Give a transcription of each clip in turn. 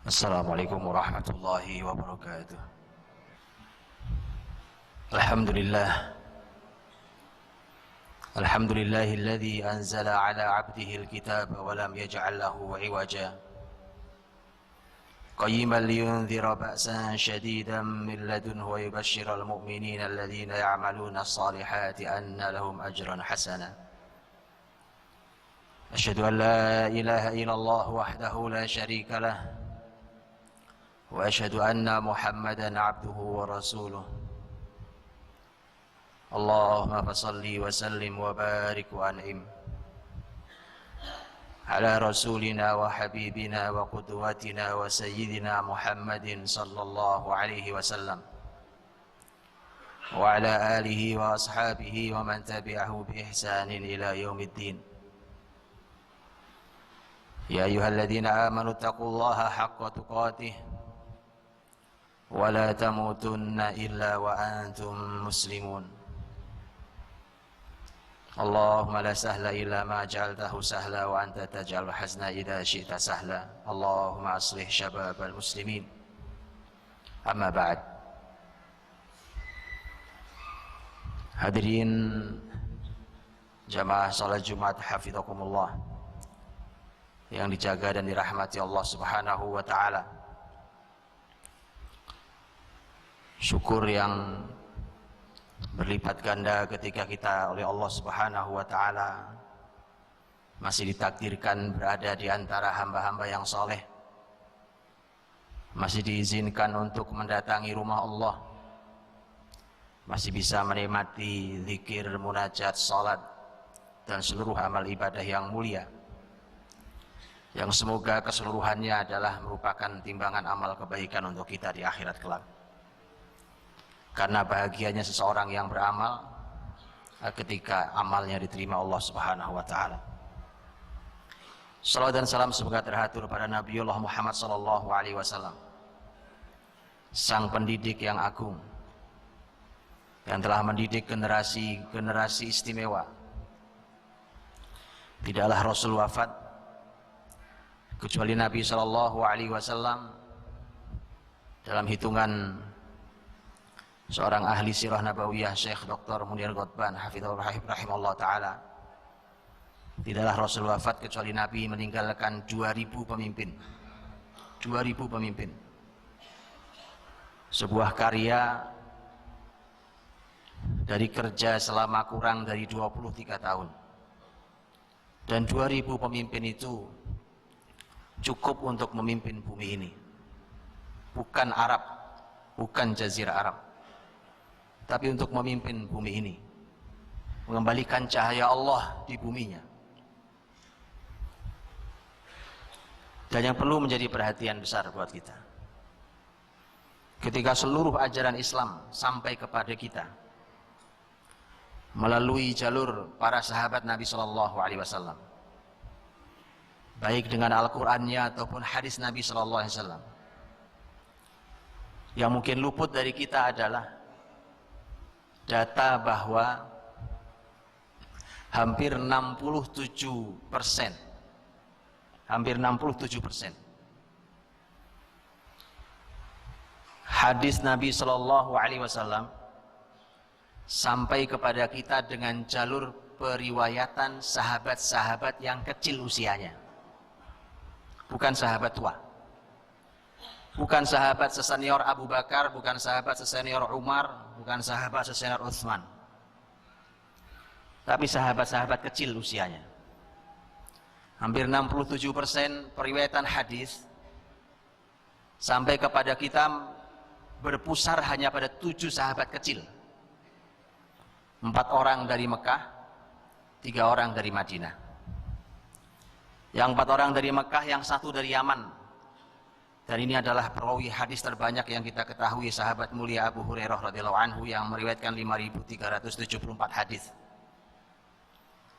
Assalamualaikum warahmatullahi wabarakatuh. Alhamdulillah. Alhamdulillahilladzi anzala ala 'abdihi al-kitaba wa lam yaj'al lahu 'iwaja. Qayyiman liyunzira ba'san shadidan min ladunhu wa yubashshiral mu'minina alladhina ya'maluna as-salihati anna lahum ajran hasana. Asyhadu an la ilaha illallah wahdahu la syarika lah. وأشهد أن محمدًا عبده ورسوله. اللهم فصل وسلم وبارك وأنعم على رسولنا وحبيبنا وقدوتنا وسيدنا محمد صلى الله عليه وسلم وعلى آله وأصحابه ومن تبعه بإحسان إلى يوم الدين. يا أيها الذين آمنوا اتقوا الله حق تقاته ولا تموتن إلا وأنتم مسلمون. اللهم لا سهل إلا ما جعلته سهلا وأنت تجعل الحزن إذا شئت سهلا. اللهم أصلح شباب المسلمين. أما بعد. Hadirin jamaah salat Jumat hafizakumullah yang dijaga dan dirahmati Allah Subhanahu wa taala. Syukur yang berlipat ganda ketika kita oleh Allah Subhanahu wa taala masih ditakdirkan berada di antara hamba-hamba yang saleh, masih diizinkan untuk mendatangi rumah Allah, masih bisa menikmati zikir, munajat, salat dan seluruh amal ibadah yang mulia, yang semoga keseluruhannya adalah merupakan timbangan amal kebaikan untuk kita di akhirat kelak. Karena bahagianya seseorang yang beramal ketika amalnya diterima Allah Subhanahu wa taala. Salawat dan salam semoga terhatur pada Nabiullah Muhammad sallallahu alaihi wasallam, sang pendidik yang agung yang telah mendidik generasi istimewa. Tidaklah Rasul wafat kecuali Nabi sallallahu alaihi wasallam dalam hitungan seorang ahli sirah nabawiyah Syekh Dr. Munir Ghotban hafizahullah rahimahullah taala. Tidaklah Rasul wafat kecuali Nabi meninggalkan 2000 pemimpin. 2000 pemimpin. Sebuah karya dari kerja selama kurang dari 23 tahun. Dan 2000 pemimpin itu cukup untuk memimpin bumi ini. Bukan Arab, bukan Jazirah Arab, tapi untuk memimpin bumi ini, mengembalikan cahaya Allah di buminya. Dan yang perlu menjadi perhatian besar buat kita, ketika seluruh ajaran Islam sampai kepada kita melalui jalur para sahabat Nabi Shallallahu Alaihi Wasallam, baik dengan Al-Qur'annya ataupun hadis Nabi Shallallahu Alaihi Wasallam, yang mungkin luput dari kita adalah data bahwa hampir 67% hadis Nabi Shallallahu Alaihi Wasallam sampai kepada kita dengan jalur periwayatan sahabat-sahabat yang kecil usianya, bukan sahabat tua, bukan sahabat sesenior Abu Bakar, bukan sahabat sesenior Umar, bukan sahabat sesenior Utsman, tapi sahabat-sahabat kecil usianya. Hampir 67% periwayatan hadis sampai kepada kita berpusar hanya pada 7 sahabat kecil. 4 orang dari Mekah, 3 orang dari Madinah. Yang 4 orang dari Mekah, yang 1 dari Yaman. Dan ini adalah perawi hadis terbanyak yang kita ketahui, sahabat mulia Abu Hurairah radhiyallahu anhu yang meriwayatkan 5.374 hadis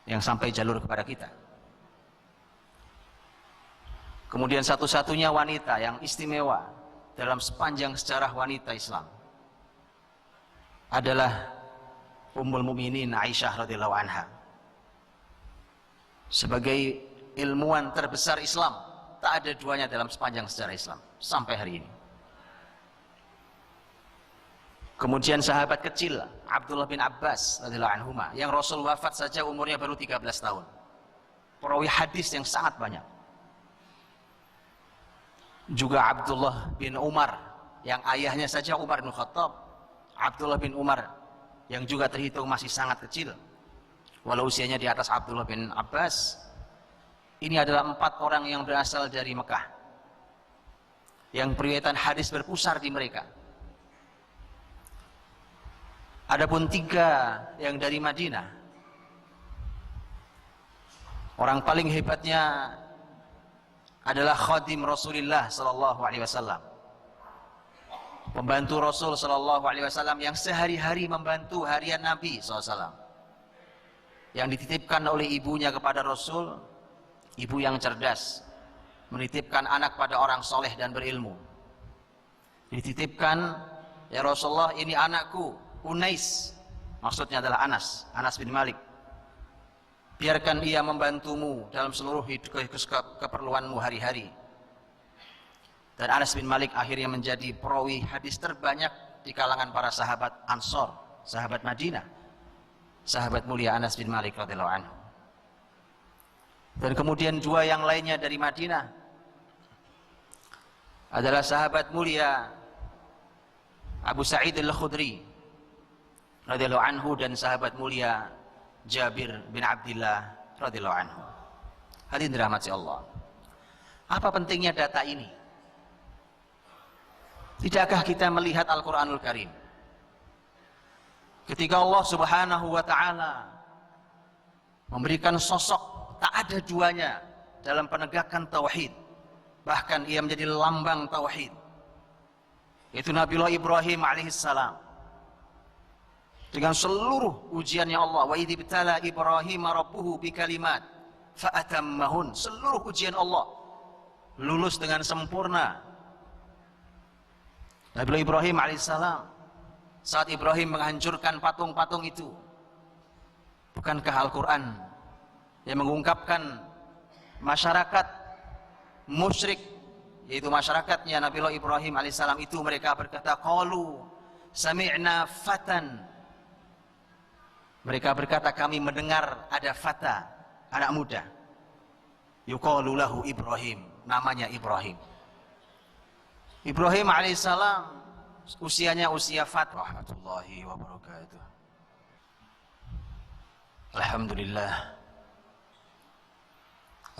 yang sampai jalur kepada kita. Kemudian satu-satunya wanita yang istimewa dalam sepanjang sejarah wanita Islam adalah Ummul Mukminin Aisyah radhiyallahu anha. Sebagai ilmuwan terbesar Islam, tak ada duanya dalam sepanjang sejarah Islam sampai hari ini. Kemudian sahabat kecil Abdullah bin Abbas radhiyallahu anhuma, yang Rasul wafat saja umurnya baru 13 tahun. Perawi hadis yang sangat banyak. Juga Abdullah bin Umar, yang ayahnya saja Umar bin Khattab. Abdullah bin Umar yang juga terhitung masih sangat kecil, walau usianya di atas Abdullah bin Abbas. Ini adalah 4 orang yang berasal dari Mekah, yang periwayatan hadis berpusar di mereka. Adapun 3 yang dari Madinah, orang paling hebatnya adalah khadim Rasulullah sallallahu alaihi wasallam, pembantu Rasul sallallahu alaihi wasallam yang sehari-hari membantu harian Nabi SAW, yang dititipkan oleh ibunya kepada Rasul, ibu yang cerdas, menitipkan anak pada orang soleh dan berilmu. Dititipkan, ya Rasulullah, ini anakku Unais, maksudnya adalah Anas bin Malik. Biarkan ia membantumu dalam seluruh keperluanmu hari-hari. Dan Anas bin Malik akhirnya menjadi perawi hadis terbanyak di kalangan para sahabat Ansor, sahabat Madinah, sahabat mulia Anas bin Malik radhiyallahu anhu. Dan kemudian 2 yang lainnya dari Madinah adalah sahabat mulia Abu Sa'id al-Khudri radhiyallahu anhu dan sahabat mulia Jabir bin Abdullah radhiyallahu anhu. Hadirin dirahmati Allah. Apa pentingnya data ini? Tidakkah kita melihat Al-Qur'anul Karim? Ketika Allah Subhanahu wa taala memberikan sosok tak ada duanya dalam penegakan tauhid, bahkan ia menjadi lambang tauhid, yaitu Nabiullah Ibrahim alaihissalam. Dengan seluruh ujiannya Allah, wa idh ibtala Ibrahim rabbuhu bikalimat fa'atammahun, seluruh ujian Allah lulus dengan sempurna. Nabiullah Ibrahim alaihissalam, saat Ibrahim menghancurkan patung-patung itu, bukankah Al-Quran yang mengungkapkan masyarakat musyrik, yaitu masyarakatnya Nabiullah Ibrahim alaihissalam itu, mereka berkata, qalu sami'na fatan, mereka berkata, kami mendengar ada fata, anak muda, yuqalu lahu Ibrahim, namanya Ibrahim. Ibrahim alaihissalam usianya usia fat. Warahmatullahi wabarakatuh. Alhamdulillah.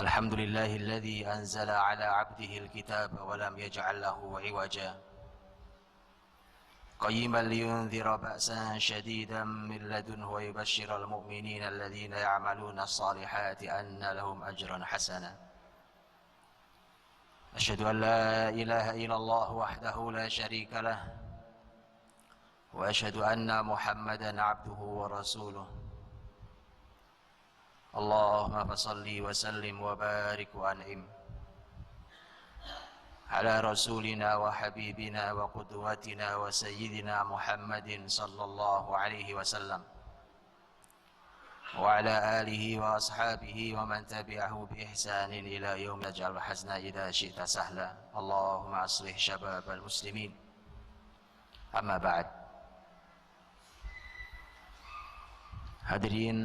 Alhamdulillahilladzi anzala ala abdihi alkitaba wa lam yaj'al lahu iwaja. قيما لينذر بأسا شديدا من لدنه ويبشر المؤمنين الذين يعملون الصالحات أن لهم أجرا حسنا. أشهد أن لا إله إلا الله وحده لا شريك له وأشهد أن محمدا عبده ورسوله. اللهم فصل وسلم وبارك وأنعم على رسولنا وحبيبنا وقدوتنا وسيدنا محمد صلى الله عليه وسلم وعلى آله وأصحابه ومن تبعه بإحسان إلى يوم يجعل الحزن إذا شئت سهلا. اللهم أصلح شباب المسلمين. أما بعد. Hadirin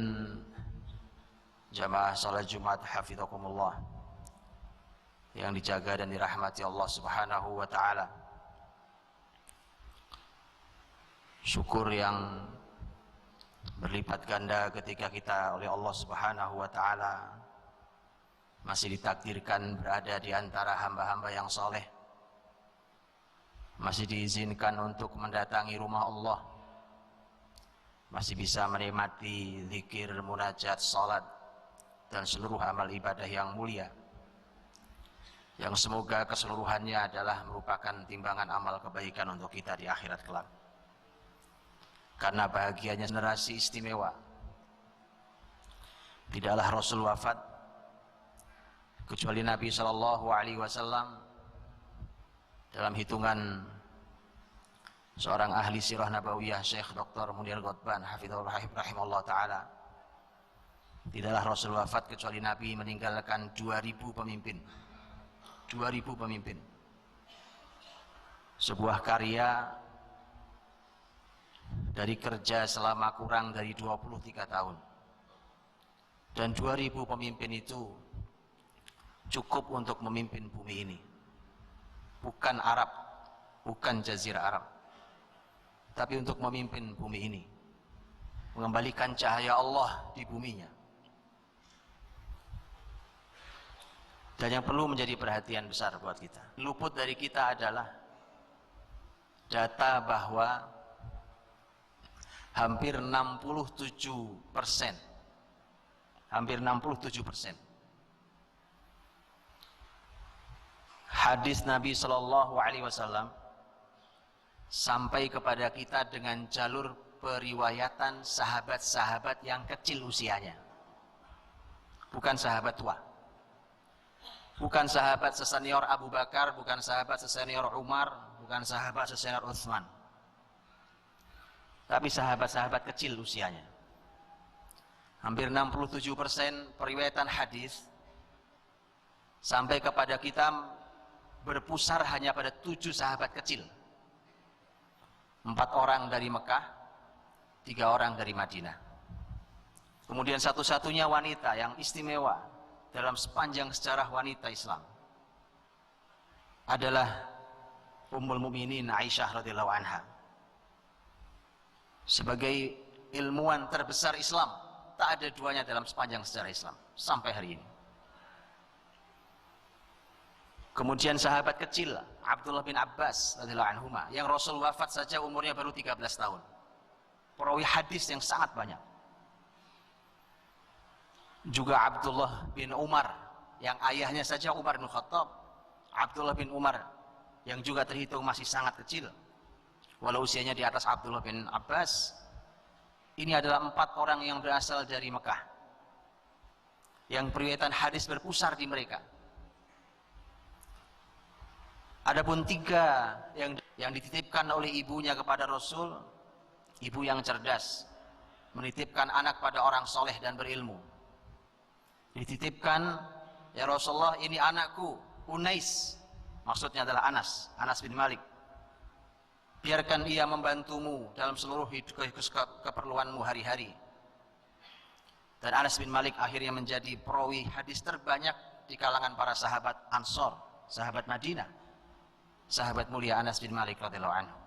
jamaah salat Jumat hafizakumullah yang dijaga dan dirahmati Allah Subhanahu wa taala. Syukur yang berlipat ganda ketika kita oleh Allah Subhanahu wa taala masih ditakdirkan berada di antara hamba-hamba yang soleh, masih diizinkan untuk mendatangi rumah Allah, masih bisa menikmati zikir, munajat, salat dan seluruh amal ibadah yang mulia, yang semoga keseluruhannya adalah merupakan timbangan amal kebaikan untuk kita di akhirat kelak. Karena bahagianya generasi istimewa. Tidaklah Rasul wafat kecuali Nabi SAW dalam hitungan seorang ahli sirah nabawiyah, Syekh Dr. Munir Ghotban hafizahullah rahimahullah ta'ala. Tidaklah Rasul wafat kecuali Nabi meninggalkan 2000 pemimpin. 2000 pemimpin. Sebuah karya dari kerja selama kurang dari 23 tahun. Dan 2000 pemimpin itu cukup untuk memimpin bumi ini. Bukan Arab, bukan Jazirah Arab, tapi untuk memimpin bumi ini, mengembalikan cahaya Allah di buminya. Dan yang perlu menjadi perhatian besar buat kita, luput dari kita adalah data bahwa hampir 67%, hadis Nabi Shallallahu Alaihi Wasallam sampai kepada kita dengan jalur periwayatan sahabat-sahabat yang kecil usianya, bukan sahabat tua, bukan sahabat sesenior Abu Bakar, bukan sahabat sesenior Umar, bukan sahabat sesenior Utsman, tapi sahabat-sahabat kecil usianya. Hampir 67% periwayatan hadis sampai kepada kita berpusar hanya pada 7 sahabat kecil. 4 orang dari Mekah, 3 orang dari Madinah. Kemudian satu-satunya wanita yang istimewa dalam sepanjang sejarah wanita Islam adalah Ummul Mukminin Aisyah radhiyallahu anha. Sebagai ilmuwan terbesar Islam, tak ada duanya dalam sepanjang sejarah Islam sampai hari ini. Kemudian sahabat kecil Abdullah bin Abbas radhiyallahu anhuma, yang Rasul wafat saja umurnya baru 13 tahun. Perawi hadis yang sangat banyak. Juga Abdullah bin Umar, yang ayahnya saja Umar bin Khattab. Abdullah bin Umar yang juga terhitung masih sangat kecil, walau usianya di atas Abdullah bin Abbas. Ini adalah 4 orang yang berasal dari Mekah, yang periwayatan hadis berpusar di mereka. Adapun 3 yang dititipkan oleh ibunya kepada Rasul, ibu yang cerdas, menitipkan anak pada orang soleh dan berilmu. Dititipkan, ya Rasulullah, ini anakku Unais, maksudnya adalah Anas bin Malik. Biarkan ia membantumu dalam seluruh keperluanmu hari-hari. Dan Anas bin Malik akhirnya menjadi perawi hadis terbanyak di kalangan para sahabat Ansor, sahabat Madinah, sahabat mulia Anas bin Malik radhiyallahu anhu.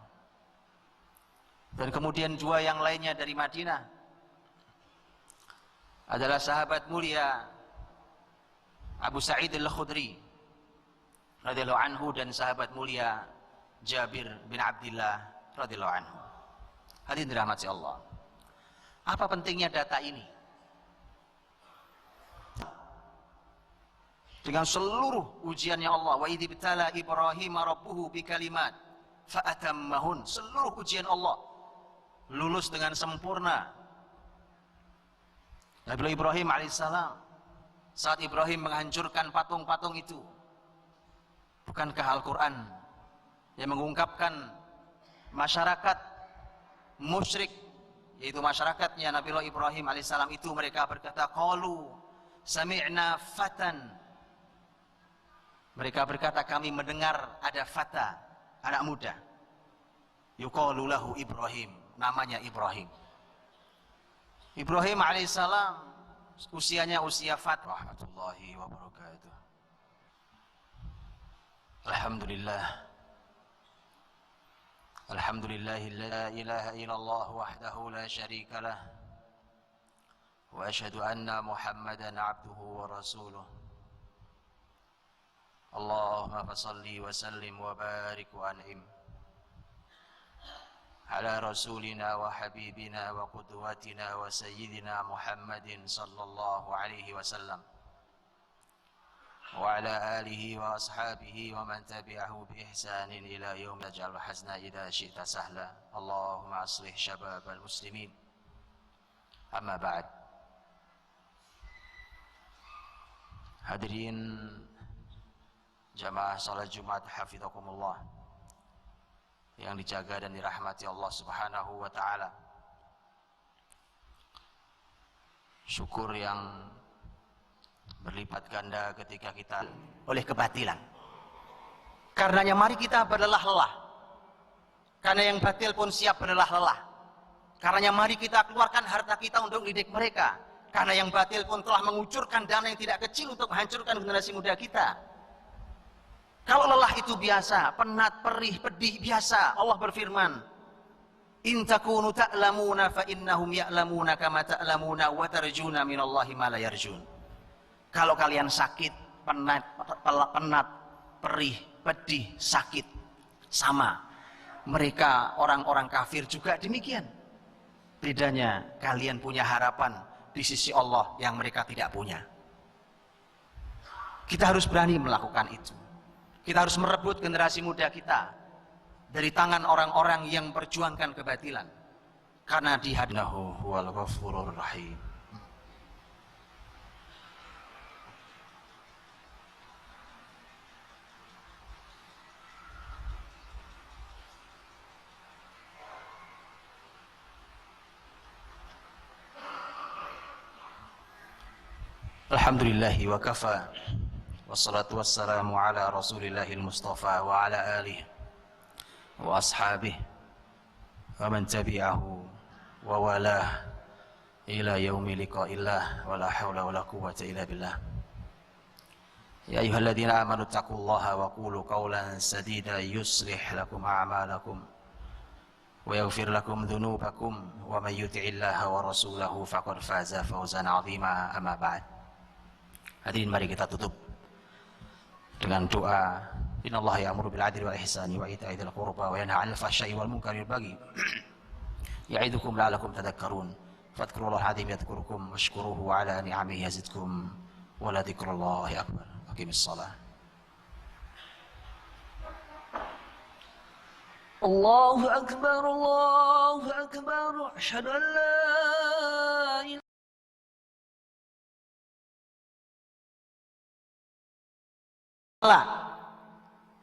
Dan kemudian 2 yang lainnya dari Madinah adalah sahabat mulia Abu Sa'id al-Khudri radhiyallahu anhu dan sahabat mulia Jabir bin Abdullah radhiyallahu anhu. Hadirin dirahmati Allah. Apa pentingnya data ini? Dengan seluruh ujiannya Allah, wa idh ibtala Ibrahim rabbuhu bikalimat fa atammahun, seluruh ujian Allah lulus dengan sempurna. Nabi Ibrahim alaihissalam, saat Ibrahim menghancurkan patung-patung itu, bukankah Al-Quran yang mengungkapkan masyarakat musyrik, yaitu masyarakatnya Nabi Ibrahim alaihissalam itu, mereka berkata, qalu sami'na fatan, mereka berkata, kami mendengar ada fata, anak muda, yuqalu lahu Ibrahim, namanya Ibrahim. Ibrahim alaihissalam usianya usia fat. Rahmatullahi wabarakatuh. Alhamdulillah. Alhamdulillahilladzi la ilaha illallah wahdahu la syarika lah. Wa asyhadu anna Muhammadan abduhu wa rasuluh. Allahumma fassalli wa sallim wa barik wa an'im ala rasulina wa habibina wa qudwatina wa sayyidina Muhammadin sallallahu alaihi wasallam wa ala alihi wa ashabihi wa man tabi'ahu bi ihsanin ila yaum taj'al hazna idza syi'ta sahla. Allahumma aslih syababal muslimin. Amma ba'd. Hadirin jamaah salat Jumat hafizakumullah yang dijaga dan dirahmati Allah Subhanahu wa taala. Syukur yang berlipat ganda ketika kita oleh kebatilan. Karenanya mari kita berlelah-lelah. Karena yang batil pun siap berlelah-lelah. Karenanya mari kita keluarkan harta kita untuk didik mereka. Karena yang batil pun telah mengucurkan dana yang tidak kecil untuk menghancurkan generasi muda kita. Kalau lelah itu biasa, penat, perih, pedih biasa. Allah berfirman, "In takunu ta'lamuna fa innahum ya'lamuna kama ta'lamuna wa tarjuna minallahi ma la yarjun." Kalau kalian sakit, penat, perih, pedih, sakit, sama. Mereka orang-orang kafir juga demikian. Bedanya kalian punya harapan di sisi Allah yang mereka tidak punya. Kita harus berani melakukan itu. Kita harus merebut generasi muda kita dari tangan orang-orang yang perjuangkan kebatilan. Karena dihadnahu huwal ghafurur rahim. Alhamdulillahi wa kafa. Wassalatu wassalamu ala rasulillahil mustafa wa ala alihi wa ashabihi wa man tabi'ahu wa walah ila yaumi liqa'illah wa la hawla wa la quwwata illa billah. Ya ayyuhalladzina amanu taqullaha wa qulu qawlan sadida yuslih lakum a'malakum wa yaghfir lakum dhunubakum wa may yuti'illaha wa rasulahu faqad faza fawzan 'azima. Amma ba'd. Hadirin, mari kita tutup dengan doa. Innallaha ya'muru bil 'adli wal ihsani wa ita'i dzil qurba wa yanha 'anil fahsya'i wal munkari wal baghi ya'idukum la'allakum tadhakkarun. Fadhkurullaha 'azim yadhkurukum washkuruhu 'ala ni'amihi yazidkum wa la dzikrullahi akbar. Aqimis shalah. Allahu akbar, Allahu akbar. Asyhadu an la ilaha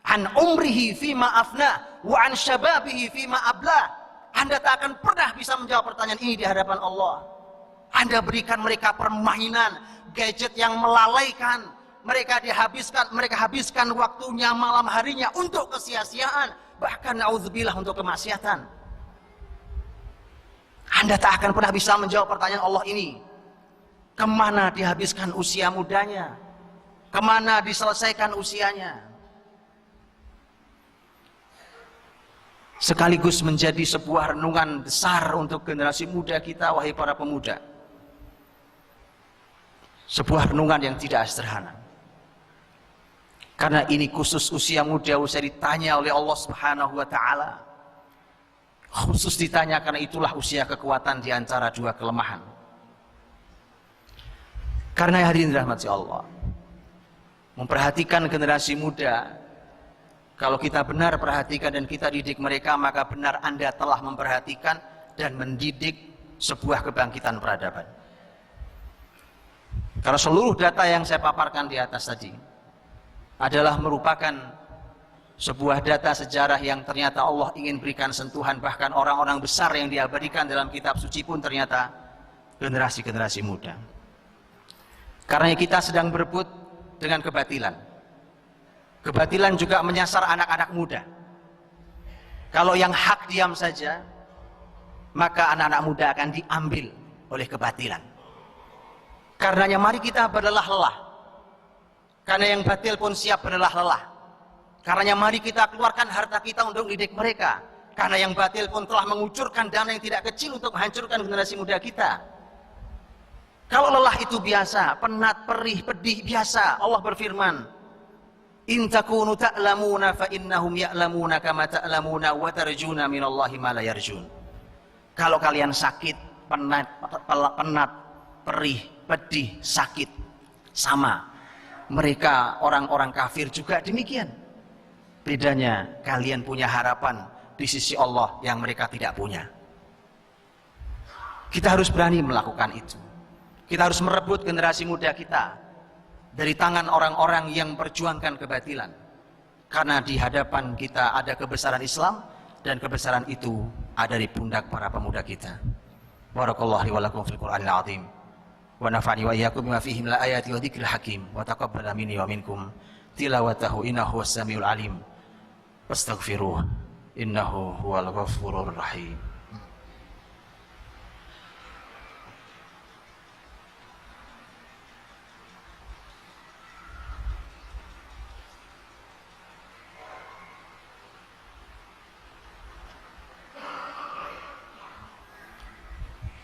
an umrihi fima afna wa an syababihi fima abla. Anda tak akan pernah bisa menjawab pertanyaan ini di hadapan Allah. Anda berikan mereka permainan, gadget yang melalaikan. Mereka habiskan waktunya malam harinya untuk kesia-siaan, bahkan naudzubillah untuk kemaksiatan. Anda tak akan pernah bisa menjawab pertanyaan Allah ini. Kemana dihabiskan usia mudanya? Kemana diselesaikan usianya? Sekaligus menjadi sebuah renungan besar untuk generasi muda kita, wahai para pemuda. Sebuah renungan yang tidak sederhana. Karena ini khusus usia muda, usai ditanya oleh Allah Subhanahu wa Ta'ala. Khusus ditanya karena itulah usia kekuatan di antara dua kelemahan. Karena hadirin dirahmati Allah, memperhatikan generasi muda, kalau kita benar perhatikan dan kita didik mereka, maka benar Anda telah memperhatikan dan mendidik sebuah kebangkitan peradaban. Karena seluruh data yang saya paparkan di atas tadi adalah merupakan sebuah data sejarah yang ternyata Allah ingin berikan sentuhan. Bahkan orang-orang besar yang diabadikan dalam kitab suci pun ternyata generasi-generasi muda. Karena kita sedang berebut dengan kebatilan. Kebatilan juga menyasar anak-anak muda. Kalau yang hak diam saja, maka anak-anak muda akan diambil oleh kebatilan. Karenanya mari kita berlelah-lelah. Karena yang batil pun siap berlelah-lelah. Karenanya mari kita keluarkan harta kita untuk didik mereka. Karena yang batil pun telah mengucurkan dana yang tidak kecil untuk menghancurkan generasi muda kita. Kalau lelah itu biasa, penat, perih, pedih biasa. Allah berfirman, "In takunu ta'lamuna fa innahum ya'lamuna kama ta'lamuna wa tarjuna minallahi ma la yarjun." Kalau kalian sakit, penat, perih, pedih, sakit, sama. Mereka orang-orang kafir juga demikian. Bedanya kalian punya harapan di sisi Allah yang mereka tidak punya. Kita harus berani melakukan itu. Kita harus merebut generasi muda kita dari tangan orang-orang yang perjuangkan kebatilan. Karena di hadapan kita ada kebesaran Islam, dan kebesaran itu ada di pundak para pemuda kita. Barakallahu li wa lakum fil Qur'anil azim. Wa nafa'ani wa iyyakum bima fihi minal ayati wa dzikril hakim. Wa taqabbal minni wa minkum tilawatahu innahu was-samiul alim. fastaghfiruh innahu huwal ghafurur rahim.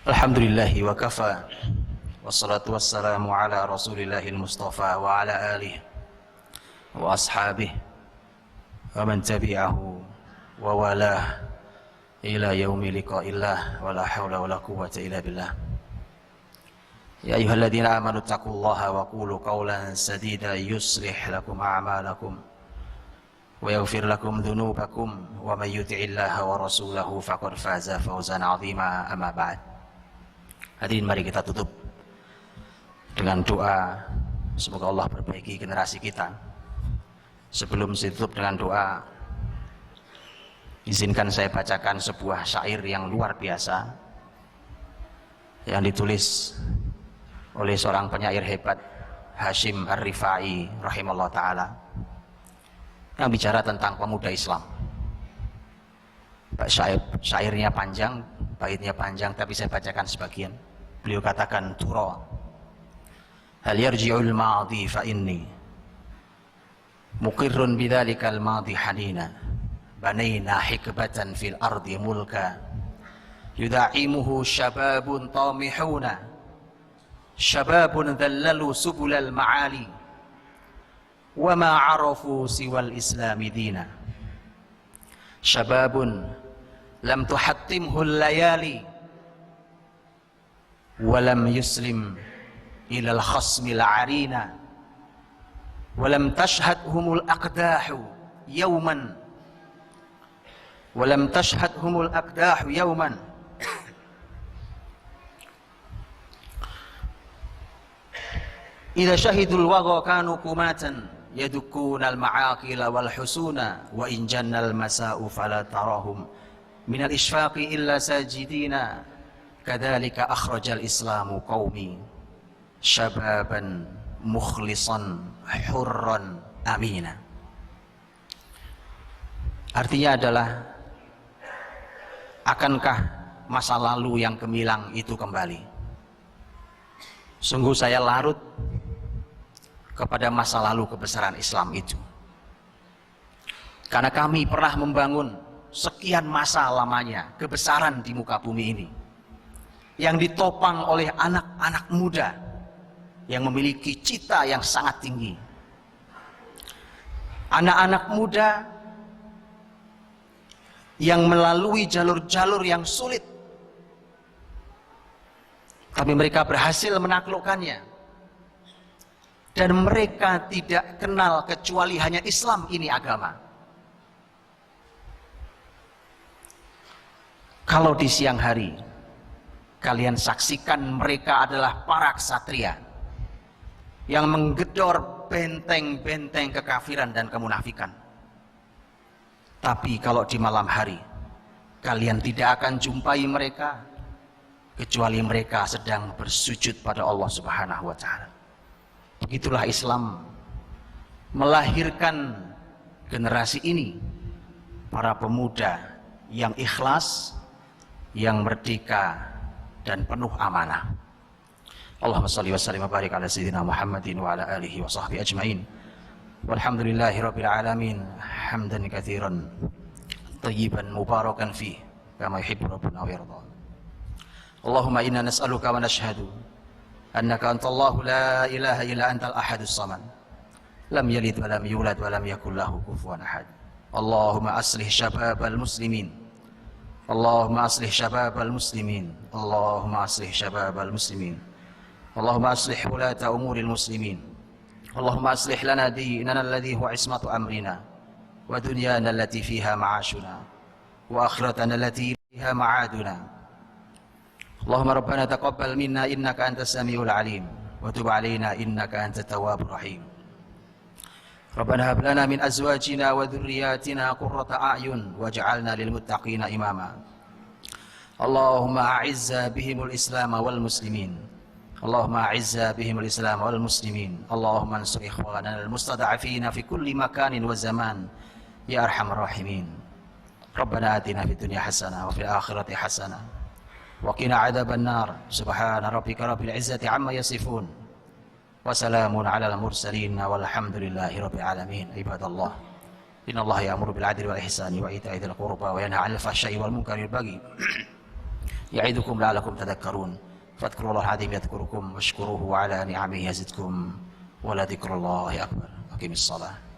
Alhamdulillahi wa kafa, wassalatu wassalamu ala rasulillahil mustafa wa ala alihi wa ashabihi wa man tabi'ahu wa walah ila yaumi liqa'illah wa la hawla wa la quwwata illa billah. Ya ayyuhalladzina amanu taqullaha wa qulu qawlan sadida yuslih lakum a'malakum wa yaghfir lakum dhunubakum wa may yuti'illaha wa rasulahu faqad faza fawzan 'azima. Amma ba'd. Hadirin, mari kita tutup dengan doa. Semoga Allah perbaiki generasi kita. Sebelum saya tutup dengan doa, izinkan saya bacakan sebuah syair yang luar biasa yang ditulis oleh seorang penyair hebat, Hashim Ar-Rifai rahimahullah ta'ala, yang bicara tentang pemuda Islam. Syairnya panjang, baitnya panjang, tapi saya bacakan sebagian. Beliau katakan, Tura hal yarji'ul ma'adi fa inni muqirrun bidhalikal ma'adi hanina banayna hikbatan fil ardi mulka yuda'imuhu syababun tamihuna syababun dhallalu subulal ma'ali wa ma 'arafu siwal islami dina syababun lam tuhattimhul layali walam yuslim ilal khasmil arina walam tashhadhumul aqdahu yawman walam tashhadhumul aqdahu yawman idza syahidul waga kanu kumatan yadukunal ma'aqila wal husuna wa in jannal masa'u fala tarahum minal isfaqi illa sajidina kadzalika akhrajal islamu qaumi syababan mukhlisan hurran amina. Artinya adalah, akankah masa lalu yang gemilang itu kembali? Sungguh saya larut kepada masa lalu kebesaran Islam itu, karena kami pernah membangun sekian masa lamanya kebesaran di muka bumi ini, yang ditopang oleh anak-anak muda yang memiliki cita yang sangat tinggi. Anak-anak muda yang melalui jalur-jalur yang sulit, tapi mereka berhasil menaklukkannya. Dan mereka tidak kenal kecuali hanya Islam ini agama. Kalau di siang hari kalian saksikan mereka adalah para ksatria yang menggedor benteng-benteng kekafiran dan kemunafikan. Tapi kalau di malam hari kalian tidak akan jumpai mereka kecuali mereka sedang bersujud pada Allah Subhanahu wa taala. Begitulah Islam melahirkan generasi ini, para pemuda yang ikhlas, yang merdeka dan penuh amanah. Allahumma shalli wa sallim wa barik ala sayyidina Muhammadin wa ala alihi wa sahbihi ajmain. Walhamdulillahi rabbil alamin, hamdan katsiran tayyiban mubarakan fih kama yuhibbu rabbuna wa yarda. Allahumma inna nas'aluka wa nashhadu annaka antallahu la ilaha illa antal ahadus samad lam yalid wa lam yulad wa lam yakul lahu kufuwan ahad. Allahumma aslih syababal muslimin, Allahumma aslih syababal muslimin, Allahumma aslih syababal muslimin, Allahumma aslih wulata umuril muslimin, Allahumma aslih lana dinana alladhi huwa ismatu amrina wa dunyana allati fiha ma'ashuna wa akhiratana allati fiha ma'aduna. Allahumma rabbana taqabbal minna innaka antas samiul alim wa tub alaina innaka antat tawwabur rahim. Rabbana hab lana min azwajina wa dhurriyyatina qurrata a'yun waj'alna lil muttaqina imama. Allahumma a'izza bihimul islam wal muslimin, Allahumma a'izza bihimul islam wal muslimin, Allahumma ansur ikhwanana al mustada'afina fi kulli makanin wa zaman ya arhamar rahimin. Rabbana atina fid dunya hasanah wa fil akhirati hasanah wa qina adzaban nar. Subhana rabbika rabbil izzati amma yasifun wa salamun alal mursalin walhamdulillahi rabbil alamin. Ibadallah, innallaha ya'muru bil 'adli wal ihsani wa ita'i dzil qurba wa yanha 'anil fahsya'i wal munkari wal baghi ya'idukum la'allakum tadhakkarun. Fadhkurullaha 'azim yadhkurukum washkuruhu 'ala ni'amihi yazidkum wa la dzikrullahi akbar. Aqimis shalah.